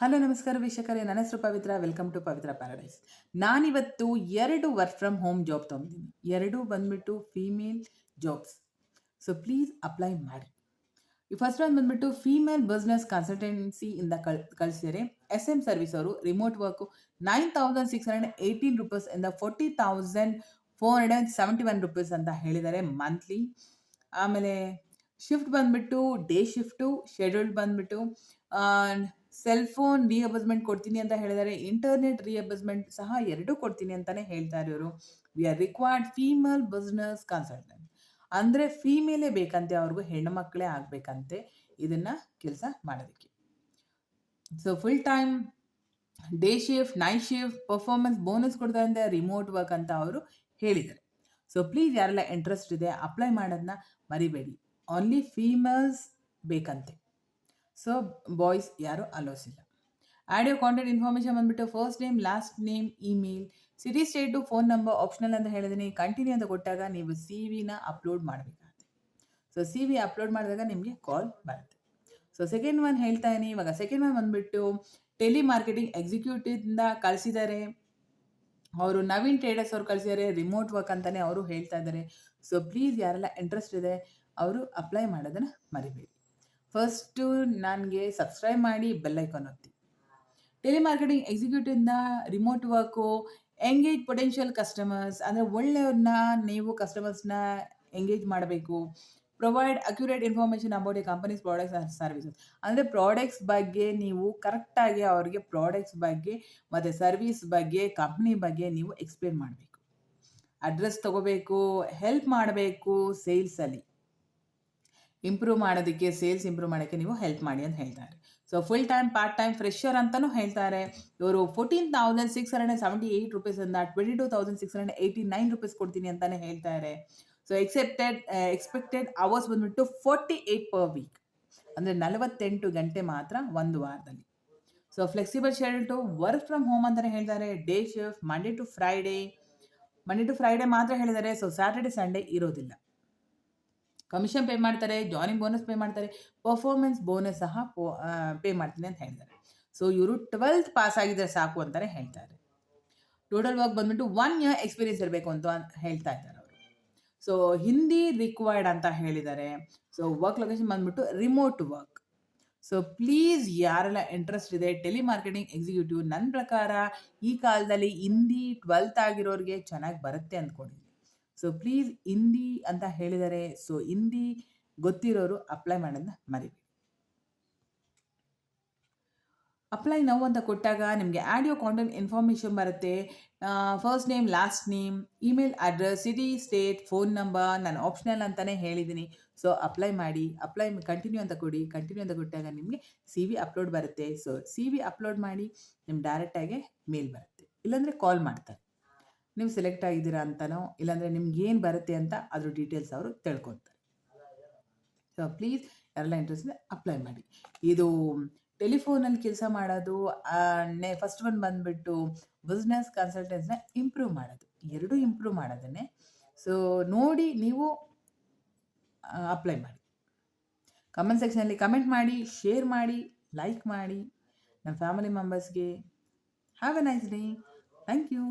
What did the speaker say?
Hello ನಮಸ್ಕಾರ ವೀಕ್ಷಕರೇ, ನನ್ನ ಹೆಸರು Pavitra. Welcome to Pavitra paradise. ನಾನಿವತ್ತು 2 ವರ್ಕ್ ಫ್ರಮ್ ಹೋಮ್ ಜಾಬ್ ತೊಗೊಂಡಿದ್ದೀನಿ. 2 ಬಂದ್ಬಿಟ್ಟು female jobs. So please apply ಮಾಡಿ. ಈ ಫಸ್ಟ್ ಒನ್ ಬಂದ್ಬಿಟ್ಟು ಫೀಮೇಲ್ ಬಿಸ್ನೆಸ್ ಕನ್ಸಲ್ಟೆನ್ಸಿ ಇಂದ ಕಳಿಸಿದರೆ SM ಸರ್ವಿಸ್ ಅವರು ರಿಮೋಟ್ ವರ್ಕು 9,618 ರೂಪೀಸ್ ಇಂದ 40,471 ರೂಪೀಸ್ ಅಂತ ಹೇಳಿದ್ದಾರೆ ಮಂತ್ಲಿ. ಆಮೇಲೆ ಶಿಫ್ಟ್ ಬಂದ್ಬಿಟ್ಟು ಡೇ ಶಿಫ್ಟು, ಶೆಡ್ಯೂಲ್ಡ್ ಬಂದ್ಬಿಟ್ಟು ಸೆಲ್ ಫೋನ್ ರಿಯಬಸ್ಮೆಂಟ್ ಕೊಡ್ತೀನಿ ಅಂತ ಹೇಳಿದ್ದಾರೆ. ಇಂಟರ್ನೆಟ್ ರಿಯಬಸ್ಮೆಂಟ್ ಸಹ 2 ಕೊಡ್ತೀನಿ ಅಂತಾನೆ ಹೇಳ್ತಾರೆ ಇವರು. We are required female business consultant. ಅಂದರೆ ಫೀಮೇಲೇ ಬೇಕಂತೆ, ಅವ್ರಿಗೂ ಹೆಣ್ಣು ಮಕ್ಕಳೇ ಆಗಬೇಕಂತೆ ಇದನ್ನು ಕೆಲಸ ಮಾಡೋದಕ್ಕೆ. So full time day shift, night shift, performance bonus ಕೊಡ್ತಾರಂತೆ, ರಿಮೋಟ್ ವರ್ಕ್ ಅಂತ ಅವರು ಹೇಳಿದ್ದಾರೆ. ಸೊ ಪ್ಲೀಸ್ ಯಾರೆಲ್ಲ ಇಂಟ್ರೆಸ್ಟ್ ಇದೆ ಅಪ್ಲೈ ಮಾಡೋದನ್ನ ಮರಿಬೇಡಿ. ಓನ್ಲಿ ಫೀಮೇಲ್ಸ್ ಬೇಕಂತೆ. ಸೊ ಬಾಯ್ಸ್ ಯಾರು ಅಲೋಸ್ ಇಲ್ಲ. ಆಡಿಯೋ ಕಾಂಟ್ಯಾಕ್ಟ್ ಇನ್ಫಾರ್ಮೇಷನ್ ಬಂದ್ಬಿಟ್ಟು first name, last name, email, city, state, phone number optional ಅಂತ ಹೇಳಿದ್ದೀನಿ. ಕಂಟಿನ್ಯೂ ಅಂತ ಕೊಟ್ಟಾಗ ನೀವು CV ಅಪ್ಲೋಡ್ ಮಾಡಬೇಕಾಗುತ್ತೆ. ಸೊ CV ಅಪ್ಲೋಡ್ ಮಾಡಿದಾಗ ನಿಮಗೆ ಕಾಲ್ ಬರುತ್ತೆ. ಸೊ ಸೆಕೆಂಡ್ ಒನ್ ಹೇಳ್ತಾ ಇದ್ದೀನಿ. ಇವಾಗ ಸೆಕೆಂಡ್ ಒನ್ ಬಂದ್ಬಿಟ್ಟು ಟೆಲಿ ಮಾರ್ಕೆಟಿಂಗ್ ಎಕ್ಸಿಕ್ಯೂಟಿವ್ದಿಂದ ಕಳಿಸಿದ್ದಾರೆ. ಅವರು ನವೀನ್ ಟ್ರೇಡರ್ಸ್ ಅವ್ರು ಕಳಿಸಿದ್ದಾರೆ. ರಿಮೋಟ್ ವರ್ಕ್ ಅಂತಲೇ ಅವರು ಹೇಳ್ತಾ ಇದ್ದಾರೆ. ಸೊ ಪ್ಲೀಸ್ ಯಾರೆಲ್ಲ ಇಂಟ್ರೆಸ್ಟ್ ಇದೆ ಅವರು ಅಪ್ಲೈ ಮಾಡೋದನ್ನು ಮರಿಬೇಡಿ. ಫಸ್ಟು ನನಗೆ ಸಬ್ಸ್ಕ್ರೈಬ್ ಮಾಡಿ, ಬೆಲ್ ಐಕಾನ್ ಒತ್ತಿ. ಟೆಲಿಮಾರ್ಕೆಟಿಂಗ್ ಎಕ್ಸಿಕ್ಯೂಟಿವ್ನ remote work, engage potential customers, ಅಂದರೆ ಒಳ್ಳೆಯವ್ರನ್ನ ನೀವು ಕಸ್ಟಮರ್ಸ್ನ ಎಂಗೇಜ್ ಮಾಡಬೇಕು. Provide accurate information about a company's products and services, ಅಂದರೆ ಪ್ರಾಡಕ್ಟ್ಸ್ ಬಗ್ಗೆ ನೀವು ಕರೆಕ್ಟಾಗಿ ಅವರಿಗೆ ಪ್ರಾಡಕ್ಟ್ಸ್ ಬಗ್ಗೆ ಮತ್ತು ಸರ್ವಿಸ್ ಬಗ್ಗೆ, ಕಂಪ್ನಿ ಬಗ್ಗೆ ನೀವು ಎಕ್ಸ್ಪ್ಲೇನ್ ಮಾಡಬೇಕು. ಅಡ್ರೆಸ್ ತೊಗೋಬೇಕು, ಹೆಲ್ಪ್ ಮಾಡಬೇಕು, ಸೇಲ್ಸಲ್ಲಿ ಇಂಪ್ರೂವ್ ಮಾಡೋದಕ್ಕೆ, ಸೇಲ್ಸ್ ಇಂಪ್ರೂವ್ ಮಾಡೋಕ್ಕೆ ನೀವು ಹೆಲ್ಪ್ ಮಾಡಿ ಅಂತ ಹೇಳ್ತಾರೆ. So full time, part time, fresher ಅಂತಲೂ ಹೇಳ್ತಾರೆ. ಇವರು 14,678 ರೂಪೀಸಿಂದ 22,689 ರೂಪೀಸ್ ಕೊಡ್ತೀನಿ ಅಂತಲೇ ಹೇಳ್ತಾರೆ. ಸೊ ಎಕ್ಸ್ಪೆಕ್ಟೆಡ್ ಅವರ್ಸ್ ಬಂದ್ಬಿಟ್ಟು 48 ಪರ್ ವೀಕ್, ಅಂದರೆ 48 ಗಂಟೆ ಮಾತ್ರ ಒಂದು ವಾರದಲ್ಲಿ. So flexible schedule, work from home ಅಂತಲೇ ಹೇಳ್ತಾರೆ. Day shift, Monday to Friday ಮಾತ್ರ ಹೇಳಿದ್ದಾರೆ. ಸೊ ಸ್ಯಾಟರ್ಡೆ ಸಂಡೇ ಇರೋದಿಲ್ಲ. ಕಮಿಷನ್ ಪೇ ಮಾಡ್ತಾರೆ, ಜಾಯ್ನಿಂಗ್ ಬೋನಸ್ ಪೇ ಮಾಡ್ತಾರೆ, ಪರ್ಫಾರ್ಮೆನ್ಸ್ ಬೋನಸ್ ಸಹ ಪೇ ಮಾಡ್ತೀನಿ ಅಂತ ಹೇಳ್ತಾರೆ. ಸೊ ಇವರು 12th ಪಾಸ್ ಆಗಿದ್ರೆ ಸಾಕು ಅಂತಲೇ ಹೇಳ್ತಾರೆ. ಟೋಟಲ್ ವರ್ಕ್ ಬಂದ್ಬಿಟ್ಟು 1 year ಎಕ್ಸ್ಪೀರಿಯನ್ಸ್ ಇರಬೇಕು ಅಂತ ಹೇಳ್ತಾ ಇದ್ದಾರೆ ಅವರು. ಸೊ ಹಿಂದಿ ರಿಕ್ವೈರ್ಡ್ ಅಂತ ಹೇಳಿದ್ದಾರೆ. ಸೊ ವರ್ಕ್ ಲೊಕೇಶನ್ ಬಂದ್ಬಿಟ್ಟು ರಿಮೋಟ್ ವರ್ಕ್. ಸೊ ಪ್ಲೀಸ್ ಯಾರೆಲ್ಲ ಇಂಟ್ರೆಸ್ಟ್ ಇದೆ ಟೆಲಿಮಾರ್ಕೆಟಿಂಗ್ ಎಕ್ಸಿಕ್ಯೂಟಿವ್, ನನ್ನ ಪ್ರಕಾರ ಈ ಕಾಲದಲ್ಲಿ ಹಿಂದಿ 12th ಆಗಿರೋರಿಗೆ ಚೆನ್ನಾಗಿ ಬರುತ್ತೆ ಅಂದ್ಕೊಂಡಿದ್ದೀನಿ. ಸೊ ಪ್ಲೀಸ್ ಹಿಂದಿ ಅಂತ ಹೇಳಿದ್ದಾರೆ. ಸೊ ಹಿಂದಿ ಗೊತ್ತಿರೋರು ಅಪ್ಲೈ ಮಾಡೋದನ್ನ ಮರಿಬೇಡಿ. ಅಪ್ಲೈ ನೌ ಅಂತ ಕೊಟ್ಟಾಗ ನಿಮಗೆ ಆಡಿಯೋ ಕಾಂಟೆಂಟ್ ಇನ್ಫಾರ್ಮೇಷನ್ ಬರುತ್ತೆ. First name, last name, email address, city, state, phone number. ನಾನು ಆಪ್ಷನಲ್ ಅಂತಲೇ ಹೇಳಿದ್ದೀನಿ. ಸೊ ಅಪ್ಲೈ ಮಾಡಿ. ಕಂಟಿನ್ಯೂ ಅಂತ ಕೊಡಿ. ಕಂಟಿನ್ಯೂ ಅಂತ ಕೊಟ್ಟಾಗ ನಿಮಗೆ CV ಅಪ್ಲೋಡ್ ಬರುತ್ತೆ. ಸೊ CV ಅಪ್ಲೋಡ್ ಮಾಡಿ ನಿಮ್ಗೆ ಡೈರೆಕ್ಟಾಗಿ ಮೇಲ್ ಬರುತ್ತೆ, ಇಲ್ಲಾಂದರೆ ಕಾಲ್ ಮಾಡ್ತಾರೆ. ನೀವು ಸೆಲೆಕ್ಟ್ ಆಗಿದ್ದೀರಾ ಅಂತನೋ, ಇಲ್ಲಾಂದರೆ ನಿಮ್ಗೆ ಏನು ಬರುತ್ತೆ ಅಂತ ಅದ್ರ ಡೀಟೇಲ್ಸ್ ಅವರು ತಿಳ್ಕೊತಾರೆ. ಸೊ ಪ್ಲೀಸ್ ಯಾರೆಲ್ಲ ಇಂಟ್ರೆಸ್ಟ್ ಇದೆ ಅಪ್ಲೈ ಮಾಡಿ. ಇದು ಟೆಲಿಫೋನಲ್ಲಿ ಕೆಲಸ ಮಾಡೋದು, ಫಸ್ಟ್ ಒನ್ ಬಂದುಬಿಟ್ಟು ಬಿಸ್ನೆಸ್ ಕನ್ಸಲ್ಟೆನ್ಸ್ನ ಇಂಪ್ರೂವ್ ಮಾಡೋದು, 2 ಇಂಪ್ರೂವ್ ಮಾಡೋದನ್ನೇ. ಸೊ ನೋಡಿ ನೀವು ಅಪ್ಲೈ ಮಾಡಿ. ಕಮೆಂಟ್ ಸೆಕ್ಷನಲ್ಲಿ ಕಮೆಂಟ್ ಮಾಡಿ, ಶೇರ್ ಮಾಡಿ, ಲೈಕ್ ಮಾಡಿ. ನಮ್ಮ ಫ್ಯಾಮಿಲಿ ಮೆಂಬರ್ಸ್ಗೆ have a nice day. Thank you.